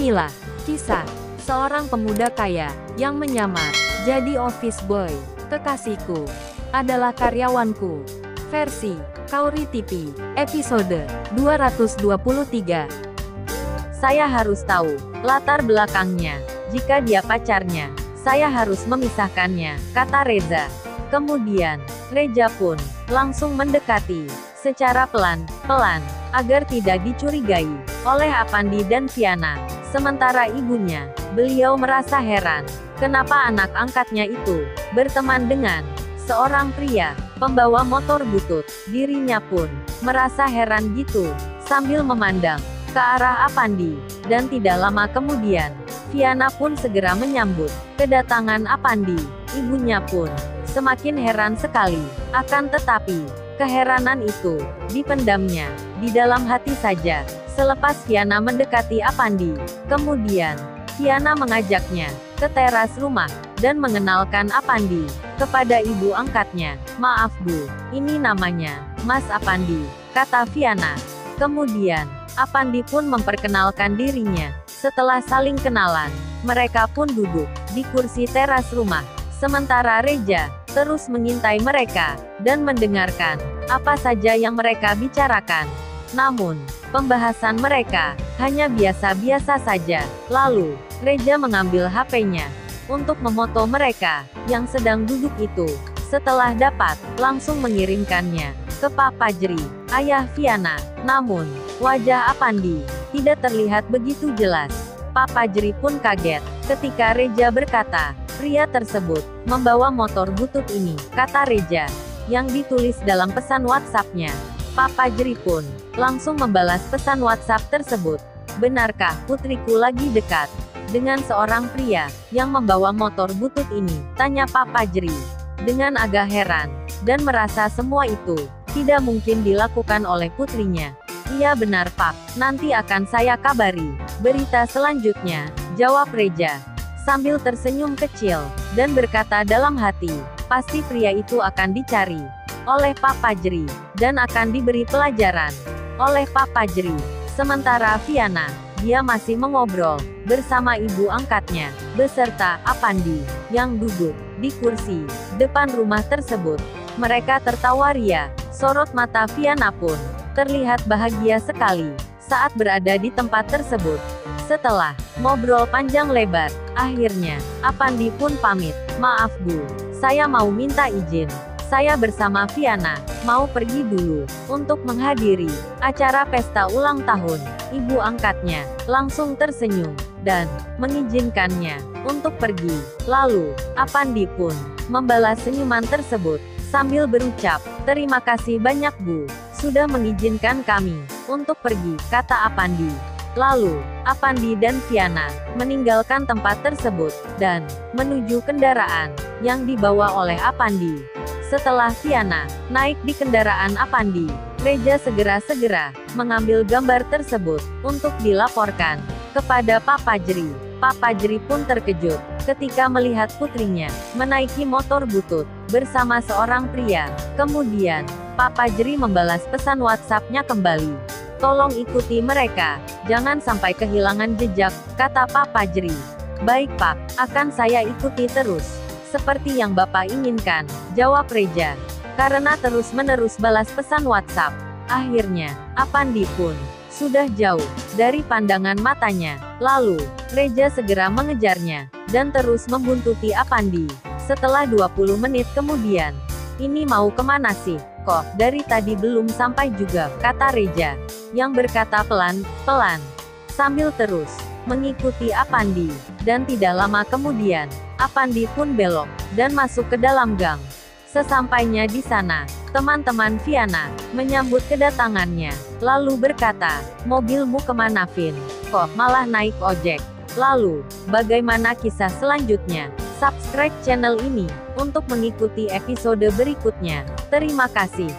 Inilah kisah seorang pemuda kaya yang menyamar jadi office boy. Kekasihku adalah karyawanku. Versi Kauri TV, episode 223. Saya harus tahu latar belakangnya. Jika dia pacarnya, saya harus memisahkannya, kata Reza. Kemudian, Reza pun langsung mendekati secara pelan-pelan agar tidak dicurigai oleh Apandi dan Viana. Sementara ibunya, beliau merasa heran, kenapa anak angkatnya itu berteman dengan seorang pria pembawa motor butut. Dirinya pun merasa heran gitu, sambil memandang ke arah Apandi. Dan tidak lama kemudian, Viana pun segera menyambut kedatangan Apandi. Ibunya pun semakin heran sekali, akan tetapi keheranan itu dipendamnya di dalam hati saja. Selepas Viana mendekati Apandi, kemudian Viana mengajaknya ke teras rumah dan mengenalkan Apandi kepada ibu angkatnya. Maaf Bu, ini namanya Mas Apandi, kata Viana. Kemudian Apandi pun memperkenalkan dirinya. Setelah saling kenalan, mereka pun duduk di kursi teras rumah. Sementara Reza terus mengintai mereka dan mendengarkan apa saja yang mereka bicarakan. Namun, pembahasan mereka hanya biasa-biasa saja. Lalu, Reza mengambil HP-nya untuk memoto mereka yang sedang duduk itu. Setelah dapat, langsung mengirimkannya ke Pak Fajri, ayah Viana. Namun, wajah Apandi tidak terlihat begitu jelas. Pak Fajri pun kaget ketika Reza berkata, pria tersebut membawa motor butut ini, kata Reza, yang ditulis dalam pesan WhatsApp-nya. Pak Fajri pun langsung membalas pesan WhatsApp tersebut. Benarkah putriku lagi dekat dengan seorang pria yang membawa motor butut ini? Tanya Pak Fajri dengan agak heran dan merasa semua itu tidak mungkin dilakukan oleh putrinya. Iya benar Pak, nanti akan saya kabari berita selanjutnya, jawab Reza sambil tersenyum kecil dan berkata dalam hati, pasti pria itu akan dicari oleh Pak Fajri dan akan diberi pelajaran oleh Pak Fajri. Sementara Viana, dia masih mengobrol bersama ibu angkatnya beserta Apandi yang duduk di kursi depan rumah tersebut. Mereka tertawa ria. Sorot mata Viana pun terlihat bahagia sekali saat berada di tempat tersebut. Setelah ngobrol panjang lebar, akhirnya Apandi pun pamit. Maaf Bu, saya mau minta izin. Saya bersama Viana mau pergi dulu untuk menghadiri acara pesta ulang tahun. Ibu angkatnya langsung tersenyum dan mengizinkannya untuk pergi. Lalu, Apandi pun membalas senyuman tersebut sambil berucap, terima kasih banyak Bu, sudah mengizinkan kami untuk pergi, kata Apandi. Lalu, Apandi dan Viana meninggalkan tempat tersebut dan menuju kendaraan yang dibawa oleh Apandi. Setelah Viana naik di kendaraan Apandi, Reza segera mengambil gambar tersebut untuk dilaporkan kepada Pak Fajri. Pak Fajri pun terkejut ketika melihat putrinya menaiki motor butut bersama seorang pria. Kemudian, Pak Fajri membalas pesan WhatsApp-nya kembali. Tolong ikuti mereka, jangan sampai kehilangan jejak, kata Pak Fajri. Baik Pak, akan saya ikuti terus. Seperti yang Bapak inginkan, jawab Reza. Karena terus-menerus balas pesan WhatsApp, akhirnya, Apandi pun sudah jauh dari pandangan matanya. Lalu, Reza segera mengejarnya, dan terus membuntuti Apandi. Setelah 20 menit kemudian, ini mau kemana sih? Kok, dari tadi belum sampai juga, kata Reza, yang berkata pelan-pelan, sambil terus mengikuti Apandi. Dan tidak lama kemudian, Apandi pun belok dan masuk ke dalam gang. Sesampainya di sana, teman-teman Viana menyambut kedatangannya, lalu berkata, mobilmu kemana Vin? Kok malah naik ojek? Lalu, bagaimana kisah selanjutnya? Subscribe channel ini untuk mengikuti episode berikutnya. Terima kasih.